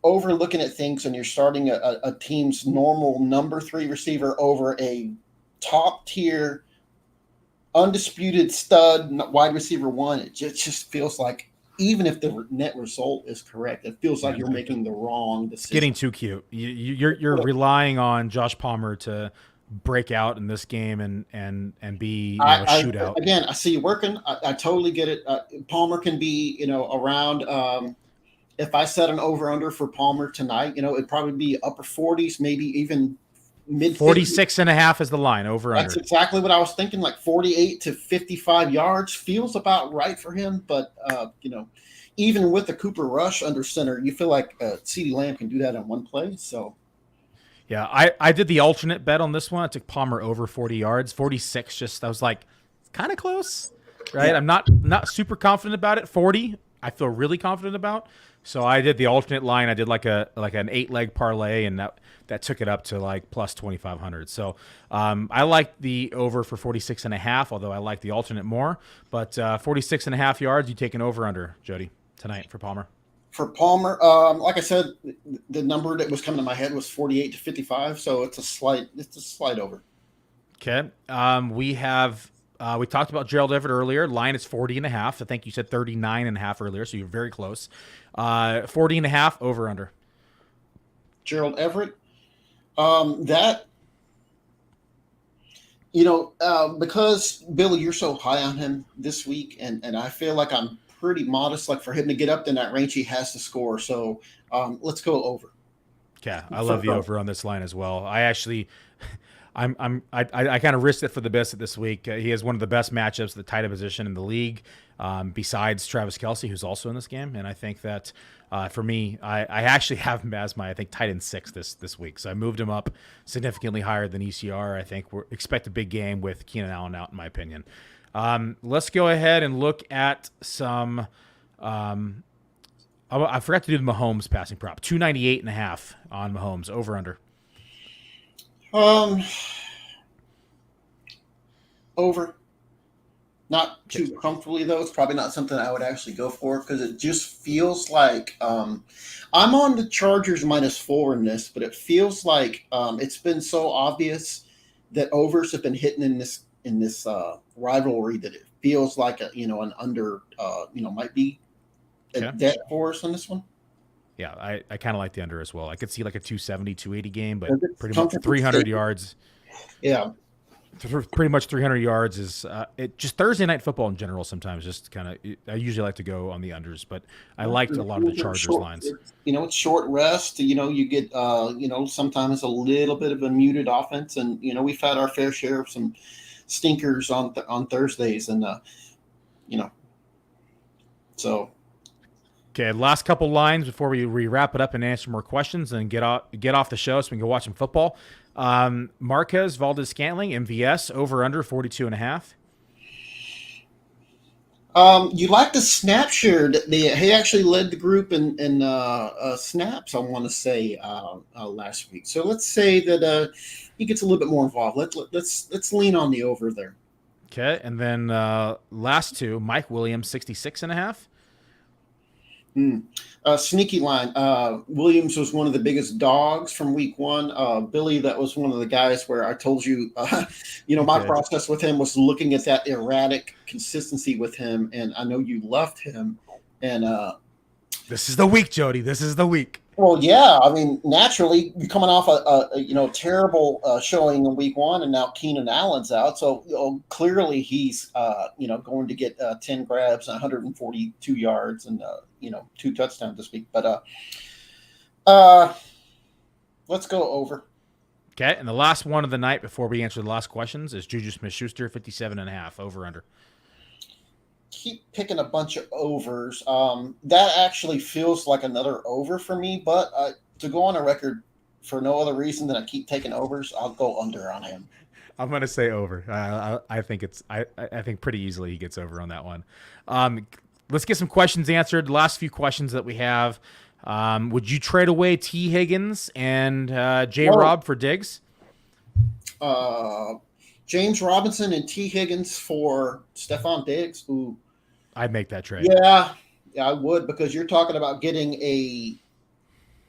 overlooking at things and you're starting a team's normal number 3 receiver over a top tier undisputed stud wide receiver 1, it just feels like, even if the net result is correct, it feels like you're making the wrong decision. It's getting too cute. You're relying on Josh Palmer to break out in this game and be a shootout. Again, I see you working. I totally get it. Palmer can be around. If I set an over under for Palmer tonight, it'd probably be upper 40s, maybe even mid 46.5 is the line, over under. That's exactly what I was thinking. Like 48 to 55 yards feels about right for him. But even with the Cooper Rush under center, you feel like CeeDee Lamb can do that in one play. So yeah, I did the alternate bet on this one. I took Palmer over 40 yards, 46. I was like, kind of close, right? Yeah. I'm not super confident about it. 40, I feel really confident about. So I did the alternate line. I did like an 8-leg parlay, and that took it up to like plus 2,500. So I like the over for 46.5, although I like the alternate more. But 46.5 yards, you take an over under, Jody, tonight for Palmer. For Palmer, like I said, the number that was coming to my head was 48 to 55, so it's a slight over. Okay. We talked about Gerald Everett earlier. Line is 40.5. I think you said 39.5 earlier, so you're very close. 40.5 over under. Gerald Everett, because Billy, you're so high on him this week, and I feel like I'm pretty modest. Like for him to get up in that range, he has to score. So let's go over. Okay, I love the over on this line as well. I actually. I kind of risked it for the biscuit this week. He has one of the best matchups, the tight end position in the league, besides Travis Kelce, who's also in this game. And I think that for me, I actually have him as my tight end 6 this week. So I moved him up significantly higher than ECR. I think expect a big game with Keenan Allen out, in my opinion. Let's go ahead and look at some. I forgot to do the Mahomes passing prop. 298.5 on Mahomes over under. Over. Not too comfortably though. It's probably not something I would actually go for because it just feels like I'm on the Chargers -4 in this, but it feels like it's been so obvious that overs have been hitting in this rivalry that it feels like an under might be a debt for us on this one. Yeah, I kind of like the under as well. I could see like a 270, 280 game, but pretty much 300 yards. Yeah. Pretty much 300 yards is it. Just Thursday night football in general sometimes just kind of – I usually like to go on the unders, but I liked a lot of the Chargers lines. It's short rest. You get sometimes a little bit of a muted offense, and, we've had our fair share of some stinkers on Thursdays, and, so – Okay, last couple lines before we wrap it up and answer more questions and get off the show so we can go watch some football. Marquez Valdez-Scantling, MVS, over under 42.5. You like the snap share. He actually led the group in snaps, I want to say, last week. So let's say that he gets a little bit more involved. Let's lean on the over there. Okay, and then last two, Mike Williams, 66.5. Sneaky line. Williams was one of the biggest dogs from week 1. Billy, that was one of the guys where I told you, my process with him was looking at that erratic consistency with him. And I know you loved him. And this is the week, Jody. This is the week. Well, yeah. I mean, naturally, you're coming off a terrible showing in week 1, and now Keenan Allen's out. So clearly he's going to get 10 grabs, 142 yards, and 2 touchdowns this week. But let's go over. Okay, and the last one of the night before we answer the last questions is Juju Smith-Schuster, 57.5, over under. Keep picking a bunch of overs. That actually feels like another over for me, but to go on a record for no other reason than I keep taking overs, I'll go under on him. I'm going to say over. I think I think pretty easily he gets over on that one. Let's get some questions answered. The last few questions that we have. Would you trade away T. Higgins and J-Rob for Diggs? James Robinson and T. Higgins for Stephon Diggs. Ooh. I'd make that trade. Yeah, I would, because you're talking about getting a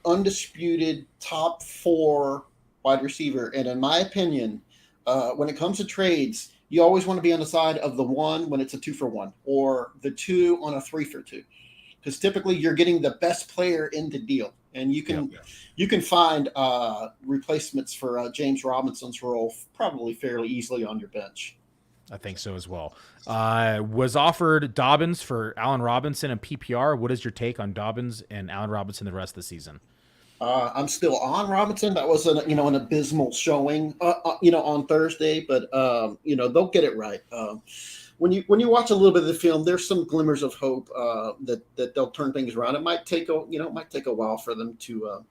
undisputed top 4 wide receiver. And in my opinion, when it comes to trades, you always want to be on the side of the 1 when it's a 2-for-1, or the 2 on a 3-for-2, because typically you're getting the best player in the deal. And you can find replacements for James Robinson's role probably fairly easily on your bench. I think so as well. Was offered Dobbins for Allen Robinson and PPR. What is your take on Dobbins and Allen Robinson the rest of the season? I'm still on Robinson. That was an abysmal showing on Thursday, but they'll get it right. When you watch a little bit of the film, there's some glimmers of hope that they'll turn things around. It might take a while for them to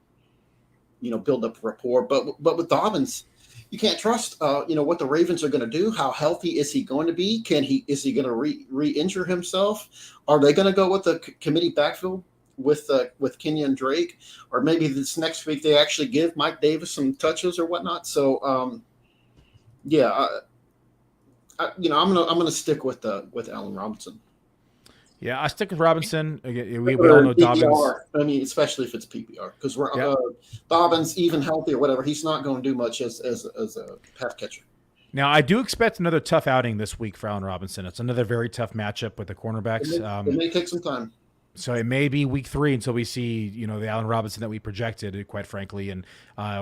build up rapport. But with Dobbins, you can't trust, what the Ravens are going to do. How healthy is he going to be? Is he going to re-injure himself? Are they going to go with the committee backfield with Kenyon Drake, or maybe this next week they actually give Mike Davis some touches or whatnot? So, I'm gonna stick with Allen Robinson. Yeah, I stick with Robinson. We all know Dobbins. I mean, especially if it's PPR, because Dobbins, even healthy or whatever, he's not going to do much as a pass catcher. Now, I do expect another tough outing this week for Allen Robinson. It's another very tough matchup with the cornerbacks. It may take some time. So it may be week 3 until we see, the Allen Robinson that we projected, quite frankly. And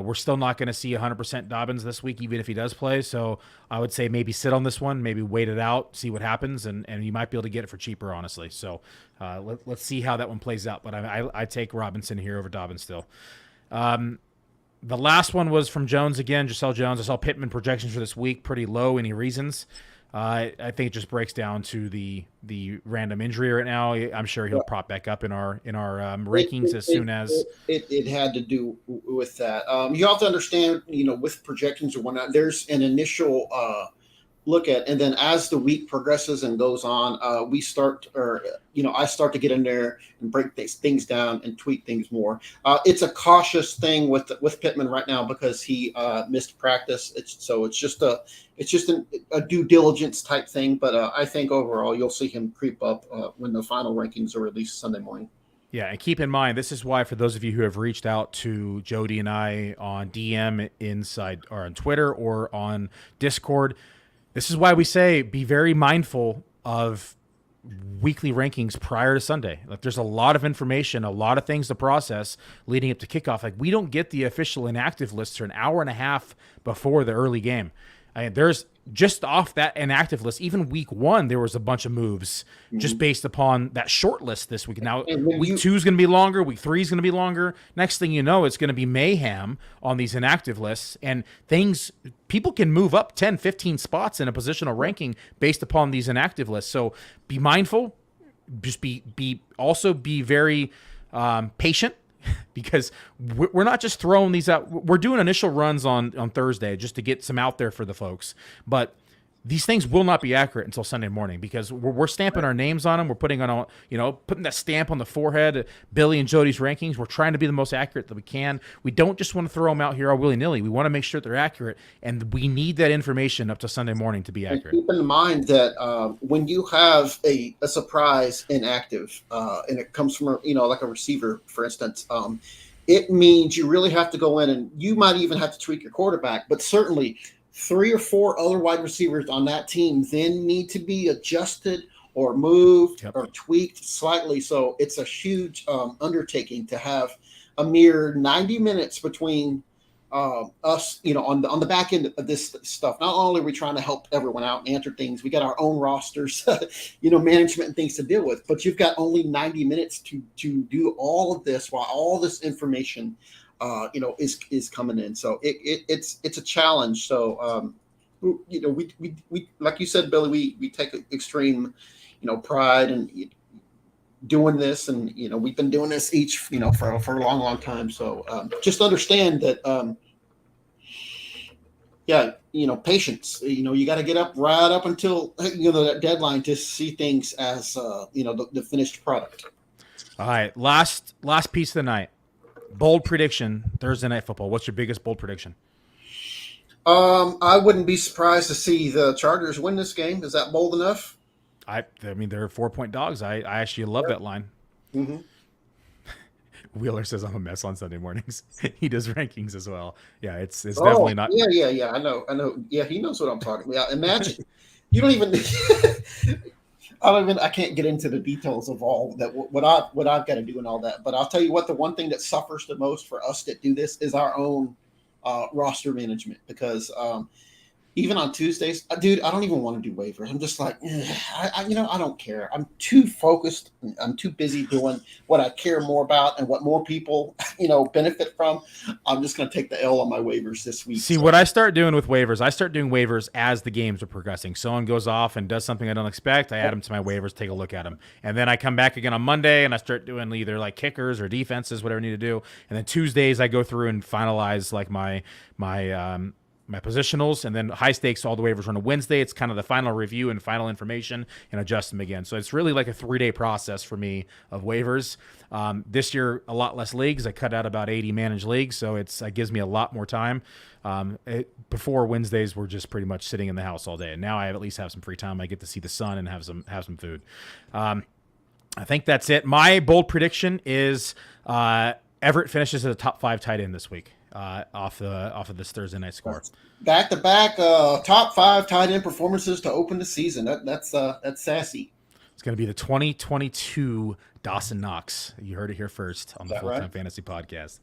we're still not going to see 100% Dobbins this week, even if he does play. So I would say maybe sit on this one, maybe wait it out, see what happens, and you might be able to get it for cheaper, honestly. So let's see how that one plays out. But I take Robinson here over Dobbins still. The last one was from Jones again, Giselle Jones. I saw Pittman projections for this week, pretty low. Any reasons? I think it just breaks down to the random injury right now. I'm sure he'll prop back up in our rankings as soon as it had to do with that. You have to understand, with projections or whatnot, there's an initial look at, and then as the week progresses and goes on, I start to get in there and break things down and tweak things more. It's a cautious thing with Pittman right now because he missed practice. It's just a due diligence type thing. But I think overall you'll see him creep up when the final rankings are released Sunday morning. Yeah, and keep in mind, this is why for those of you who have reached out to Jody and I on DM inside or on Twitter or on Discord, this is why we say be very mindful of weekly rankings prior to Sunday. Like, there's a lot of information, a lot of things to process leading up to kickoff. Like, we don't get the official inactive lists for an hour and a half before the early game. There's just off that inactive list, even week 1, there was a bunch of moves just based upon that short list this week. Now, week 2 is going to be longer. Week 3 is going to be longer. Next thing you know, it's going to be mayhem on these inactive lists. And people can move up 10, 15 spots in a positional ranking based upon these inactive lists. So be mindful. Just be very patient. Because we're not just throwing these out. We're doing initial runs on Thursday just to get some out there for the folks. But these things will not be accurate until Sunday morning because we're stamping our names on them. We're putting putting that stamp on the forehead. Billy and Jody's rankings. We're trying to be the most accurate that we can. We don't just want to throw them out here all willy-nilly. We want to make sure they're accurate, and we need that information up to Sunday morning to be accurate. And keep in mind that when you have a surprise inactive, and it comes from like a receiver, for instance, it means you really have to go in, and you might even have to tweak your quarterback, but certainly 3 or 4 other wide receivers on that team then need to be adjusted or moved or tweaked slightly. So it's a huge undertaking to have a mere 90 minutes between us, on the back end of this stuff. Not only are we trying to help everyone out and answer things, we got our own rosters, management and things to deal with, but you've got only 90 minutes to do all of this while all this information is coming in. So it's a challenge. So, we like you said, Billy, we take extreme, pride in doing this, and we've been doing this for a long, long time. So just understand that, patience. You got to get up right up until that deadline to see things as the finished product. All right, last piece of the night. Bold prediction, Thursday Night Football. What's your biggest bold prediction? I wouldn't be surprised to see the Chargers win this game. Is that bold enough? I mean, they're 4-point dogs. I actually love that line. Mm-hmm. Wheeler says I'm a mess on Sunday mornings. He does rankings as well. Yeah, it's definitely not. Yeah. I know. Yeah, he knows what I'm talking about. Imagine you don't even. I can't get into the details of all that, what I've got to do and all that. But I'll tell you what, the one thing that suffers the most for us that do this is our own roster management, because even on Tuesdays, dude, I don't even want to do waivers. I'm just like, I don't care. I'm too focused. I'm too busy doing what I care more about and what more people, benefit from. I'm just going to take the L on my waivers this week. See, what I start doing with waivers, I start doing waivers as the games are progressing. Someone goes off and does something I don't expect. I add them to my waivers, take a look at them. And then I come back again on Monday and I start doing either like kickers or defenses, whatever I need to do. And then Tuesdays I go through and finalize like my my positionals, and then high stakes, all the waivers on a Wednesday. It's kind of the final review and final information and adjust them again. So it's really like a 3-day process for me of waivers. This year, a lot less leagues. I cut out about 80 managed leagues, so it gives me a lot more time. Before Wednesdays were just pretty much sitting in the house all day, and now I at least have some free time. I get to see the sun and have some food. I think that's it. My bold prediction is Everett finishes as a top 5 tight end this week off of this Thursday night score. Back-to-back top 5 tight end performances to open the season. That's sassy. It's going to be the 2022 Dawson Knox. You heard it here first on the Full-Time Fantasy Podcast.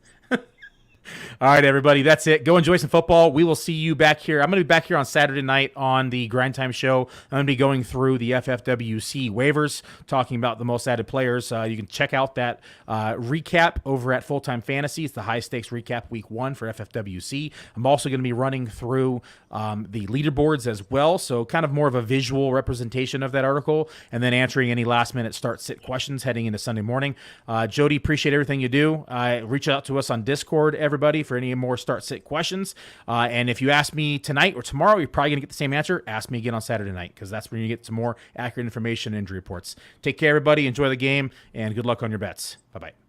All right, everybody, that's it. Go enjoy some football. We will see you back here. I'm going to be back here on Saturday night on the Grind Time Show. I'm going to be going through the FFWC waivers, talking about the most added players. You can check out that recap over at Full-Time Fantasy. It's the high-stakes recap week 1 for FFWC. I'm also going to be running through the leaderboards as well, so kind of more of a visual representation of that article, and then answering any last-minute start-sit questions heading into Sunday morning. Jody, appreciate everything you do. Reach out to us on Discord, everybody, for any more start-sit questions. And if you ask me tonight or tomorrow, you're probably going to get the same answer. Ask me again on Saturday night, because that's when you get some more accurate information and injury reports. Take care, everybody. Enjoy the game, and good luck on your bets. Bye-bye.